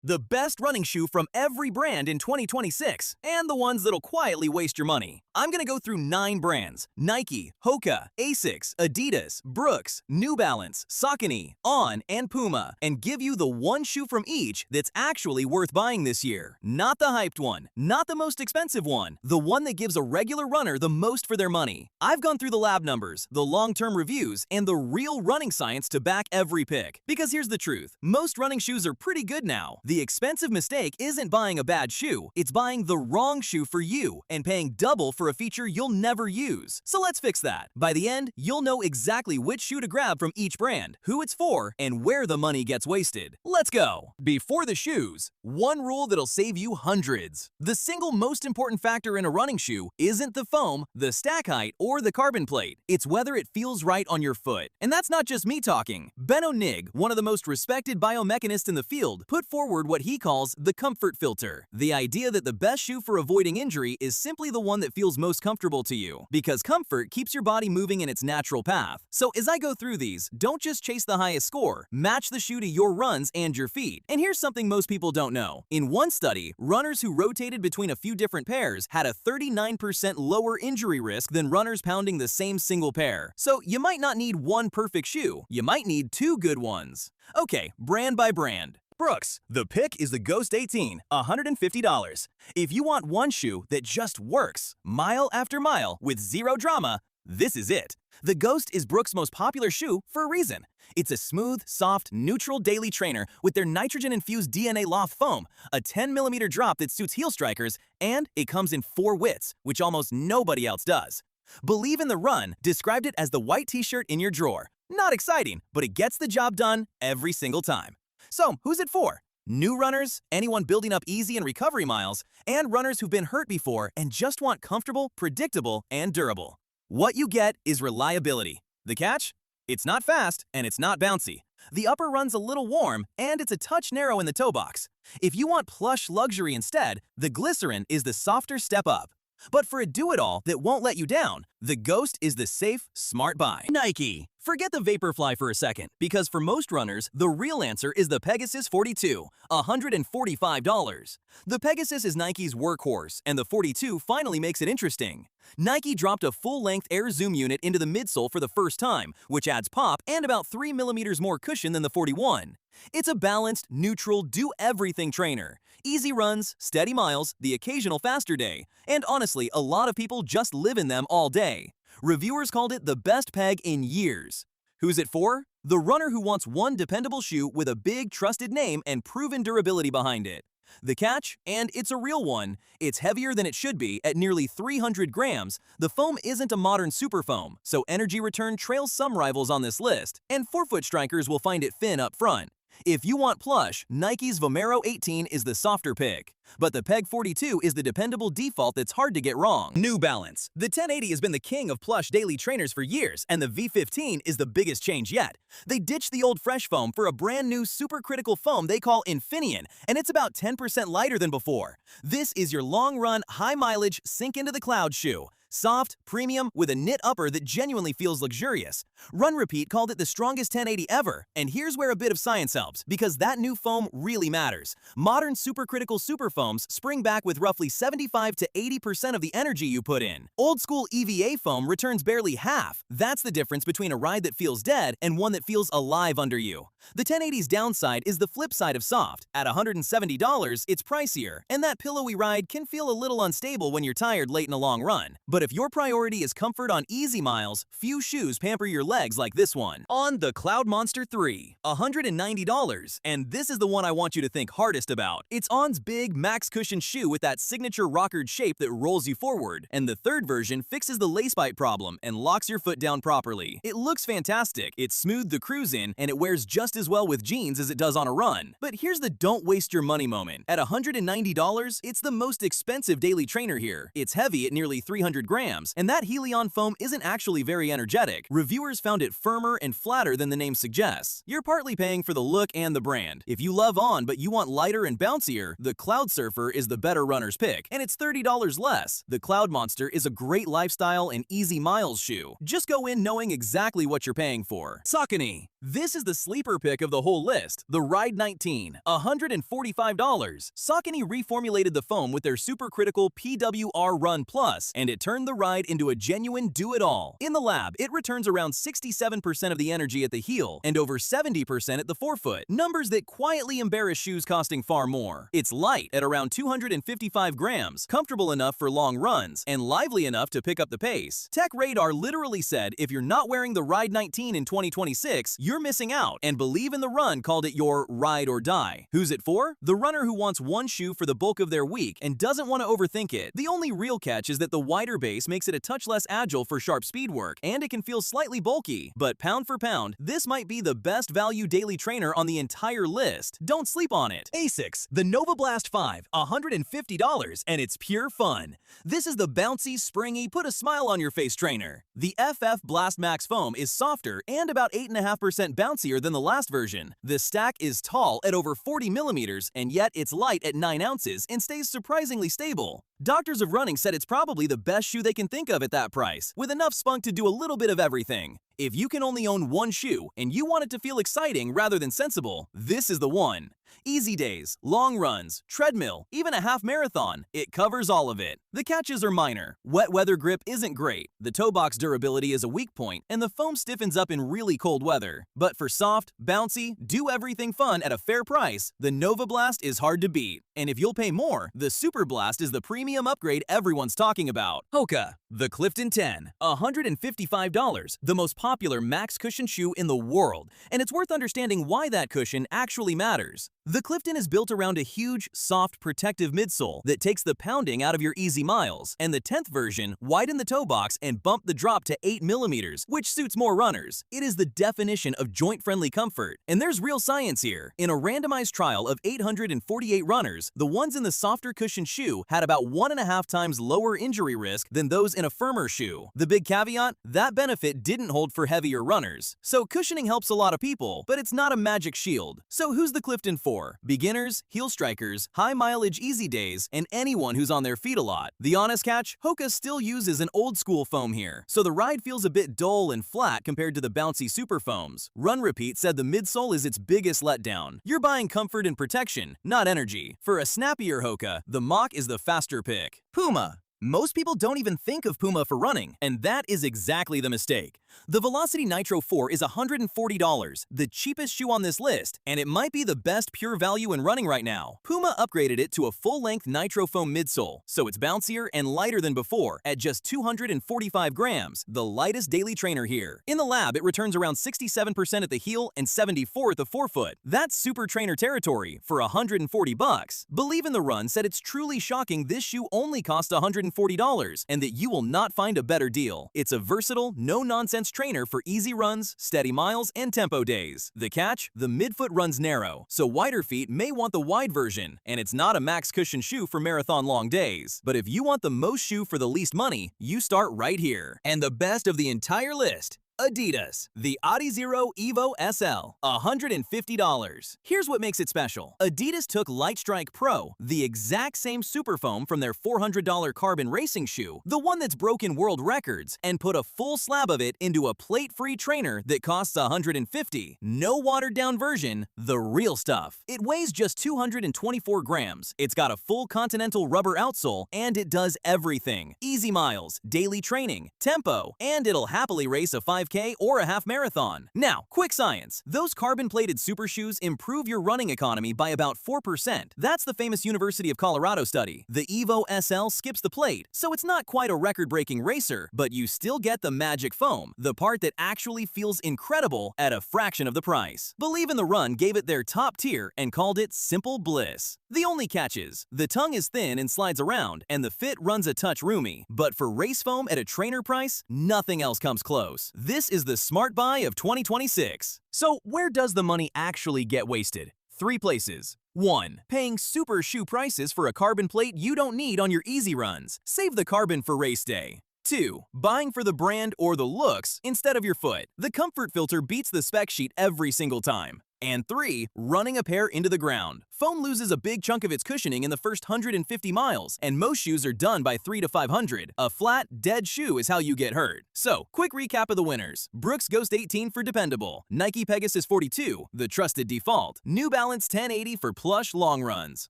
The best running shoe from every brand in 2026, and the ones that'll quietly waste your money. I'm gonna go through 9 brands: Nike, Hoka, Asics, Adidas, Brooks, New Balance, Saucony, On, and Puma, and give you the one shoe from each that's actually worth buying this year. Not the hyped one, not the most expensive one, the one that gives a regular runner the most for their money. I've gone through the lab numbers, the long-term reviews, and the real running science to back every pick. Because here's the truth, most running shoes are pretty good now. The expensive mistake isn't buying a bad shoe, it's buying the wrong shoe for you and paying double for a feature you'll never use. So let's fix that. By the end, you'll know exactly which shoe to grab from each brand, who it's for, and where the money gets wasted. Let's go! Before the shoes, one rule that'll save you hundreds. The single most important factor in a running shoe isn't the foam, the stack height, or the carbon plate. It's whether it feels right on your foot. And that's not just me talking. Benno Nig, one of the most respected biomechanists in the field, put forward what he calls the comfort filter. The idea that the best shoe for avoiding injury is simply the one that feels most comfortable to you, because comfort keeps your body moving in its natural path. So as I go through these, don't just chase the highest score, match the shoe to your runs and your feet. And here's something most people don't know. In one study, runners who rotated between a few different pairs had a 39% lower injury risk than runners pounding the same single pair. So you might not need one perfect shoe, you might need 2 good ones. Okay, brand by brand. Brooks. The pick is the Ghost 18, $150. If you want one shoe that just works, mile after mile, with zero drama, this is it. The Ghost is Brooks' most popular shoe for a reason. It's a smooth, soft, neutral daily trainer with their nitrogen-infused DNA loft foam, a 10mm drop that suits heel strikers, and it comes in 4 widths, which almost nobody else does. Believe in the Run described it as the white t-shirt in your drawer. Not exciting, but it gets the job done every single time. So, who's it for? New runners, anyone building up easy and recovery miles, and runners who've been hurt before and just want comfortable, predictable, and durable. What you get is reliability. The catch? It's not fast and it's not bouncy. The upper run's a little warm and it's a touch narrow in the toe box. If you want plush luxury instead, the Glycerin is the softer step up. But for a do-it-all that won't let you down, the Ghost is the safe, smart buy. Nike. Forget the Vaporfly for a second, because for most runners, the real answer is the Pegasus 42, $145. The Pegasus is Nike's workhorse, and the 42 finally makes it interesting. Nike dropped a full-length air zoom unit into the midsole for the first time, which adds pop and about 3mm more cushion than the 41. It's a balanced, neutral, do-everything trainer. Easy runs, steady miles, the occasional faster day, and honestly, a lot of people just live in them all day. Reviewers called it the best peg in years. Who's it for? The runner who wants one dependable shoe with a big, trusted name and proven durability behind it. The catch? And it's a real one. It's heavier than it should be at nearly 300 grams. The foam isn't a modern super foam, so energy return trails some rivals on this list, and forefoot strikers will find it thin up front. If you want plush, Nike's Vomero 18 is the softer pick. But the Peg 42 is the dependable default that's hard to get wrong. New Balance. The 1080 has been the king of plush daily trainers for years, and the V15 is the biggest change yet. They ditched the old fresh foam for a brand new supercritical foam they call Infineon, and it's about 10% lighter than before. This is your long-run, high-mileage, sink-into-the-cloud shoe. Soft, premium, with a knit upper that genuinely feels luxurious. Run Repeat called it the strongest 1080 ever, and here's where a bit of science helps, because that new foam really matters. Modern supercritical super foams spring back with roughly 75 to 80% of the energy you put in. Old school EVA foam returns barely half. That's the difference between a ride that feels dead and one that feels alive under you. The 1080's downside is the flip side of soft. At $170, it's pricier, and that pillowy ride can feel a little unstable when you're tired late in a long run. But if your priority is comfort on easy miles, few shoes pamper your legs like this one. On the Cloudmonster 3, $190, and this is the one I want you to think hardest about. It's On's big max cushion shoe with that signature rockered shape that rolls you forward, and the third version fixes the lace bite problem and locks your foot down properly. It looks fantastic, it's smooth to cruise in, and it wears just as well with jeans as it does on a run. But here's the don't waste your money moment. At $190, it's the most expensive daily trainer here. It's heavy at nearly 300 grams, and that Helion foam isn't actually very energetic. Reviewers found it firmer and flatter than the name suggests. You're partly paying for the look and the brand. If you love On but you want lighter and bouncier, the Cloud Surfer is the better runner's pick, and it's $30 less. The Cloudmonster is a great lifestyle and easy miles shoe. Just go in knowing exactly what you're paying for. Saucony. This is the sleeper pick of the whole list. The Ride 19, $145. Saucony reformulated the foam with their supercritical PWR Run Plus, and it turned the Ride into a genuine do-it-all. In the lab, it returns around 67% of the energy at the heel and over 70% at the forefoot, numbers that quietly embarrass shoes costing far more. It's light at around 255 grams, comfortable enough for long runs, and lively enough to pick up the pace. Tech Radar literally said if you're not wearing the Ride 19 in 2026, you're missing out, and Believe in the Run called it your ride or die. Who's it for? The runner who wants one shoe for the bulk of their week and doesn't want to overthink it. The only real catch is that the wider base makes it a touch less agile for sharp speed work, and it can feel slightly bulky. But pound for pound, this might be the best value daily trainer on the entire list. Don't sleep on it. Asics, the Novablast 5, $150, and it's pure fun. This is the bouncy, springy, put a smile on your face trainer. The FF Blast Max foam is softer and about 8.5% bouncier than the last version. The stack is tall at over 40 millimeters, and yet it's light at 9 ounces and stays surprisingly stable. Doctors of Running said it's probably the best shoe they can think of at that price, with enough spunk to do a little bit of everything. If you can only own one shoe and you want it to feel exciting rather than sensible, this is the one. Easy days, long runs, treadmill, even a half marathon, it covers all of it. The catches are minor. Wet weather grip isn't great, the toe box durability is a weak point, and the foam stiffens up in really cold weather. But for soft, bouncy, do everything fun at a fair price, the Novablast is hard to beat. And if you'll pay more, the Super Blast is the premium upgrade everyone's talking about. Hoka, the Clifton 10, $155, the most popular max cushion shoe in the world, and it's worth understanding why that cushion actually matters. The Clifton is built around a huge, soft, protective midsole that takes the pounding out of your easy miles, and the 10th version widened the toe box and bumped the drop to 8 millimeters, which suits more runners. It is the definition of joint-friendly comfort, and there's real science here. In a randomized trial of 848 runners, the ones in the softer cushion shoe had about 1.5 times lower injury risk than those in a firmer shoe. The big caveat? That benefit didn't hold for heavier runners. So cushioning helps a lot of people, but it's not a magic shield. So who's the Clifton for? Beginners, heel strikers, high mileage easy days, and anyone who's on their feet a lot. The honest catch? Hoka still uses an old school foam here, so the ride feels a bit dull and flat compared to the bouncy super foams. Run Repeat said the midsole is its biggest letdown. You're buying comfort and protection, not energy. For a snappier Hoka, the Mach is the faster pick. Puma. Most people don't even think of Puma for running, and that is exactly the mistake. The Velocity Nitro 4 is $140, the cheapest shoe on this list, and it might be the best pure value in running right now. Puma upgraded it to a full-length Nitro foam midsole, so it's bouncier and lighter than before at just 245 grams, the lightest daily trainer here. In the lab, it returns around 67% at the heel and 74% at the forefoot. That's super trainer territory for $140. Believe in the Run said it's truly shocking this shoe only cost $140 and that you will not find a better deal. It's a versatile, no-nonsense trainer for easy runs, steady miles, and tempo days. The catch? The midfoot runs narrow, so wider feet may want the wide version, and it's not a max cushion shoe for marathon long days. But if you want the most shoe for the least money, you start right here. And the best of the entire list, Adidas, the Adizero EVO SL, $150. Here's what makes it special. Adidas took Lightstrike Pro, the exact same super foam from their $400 carbon racing shoe, the one that's broken world records, and put a full slab of it into a plate-free trainer that costs $150. No watered-down version, the real stuff. It weighs just 224 grams. It's got a full Continental rubber outsole, and it does everything. Easy miles, daily training, tempo, and it'll happily race a 5K or a half marathon. Now, quick science. Those carbon-plated super shoes improve your running economy by about 4%. That's the famous University of Colorado study. The EVO SL skips the plate, so it's not quite a record-breaking racer, but you still get the magic foam, the part that actually feels incredible at a fraction of the price. Believe in the Run gave it their top tier and called it simple bliss. The only catch is, the tongue is thin and slides around, and the fit runs a touch roomy. But for race foam at a trainer price, nothing else comes close. This is the smart buy of 2026. So where does the money actually get wasted? 3 places. 1. Paying super shoe prices for a carbon plate you don't need on your easy runs. Save the carbon for race day. 2. Buying for the brand or the looks instead of your foot. The comfort filter beats the spec sheet every single time. And 3. Running a pair into the ground. Foam loses a big chunk of its cushioning in the first 150 miles, and most shoes are done by 3 to 500. A flat, dead shoe is how you get hurt. So, quick recap of the winners. Brooks Ghost 18 for dependable, Nike Pegasus 42, the trusted default, New Balance 1080 for plush long runs.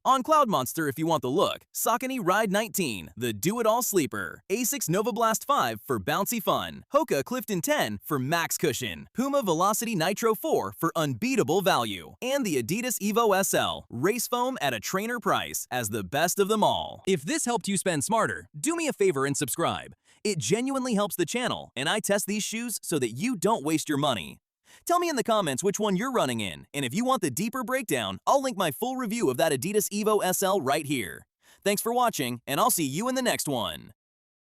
On Cloudmonster if you want the look, Saucony Ride 19, the do-it-all sleeper, Asics Novablast 5 for bouncy fun, Hoka Clifton 10 for max cushion, Puma Velocity Nitro 4 for unbeatable value, and the Adidas EVO SL, race foam at a trainer price, as the best of them all. If this helped you spend smarter, do me a favor and subscribe. It genuinely helps the channel, and I test these shoes so that you don't waste your money. Tell me in the comments which one you're running in, and if you want the deeper breakdown, I'll link my full review of that Adidas EVO SL right here. Thanks for watching, and I'll see you in the next one.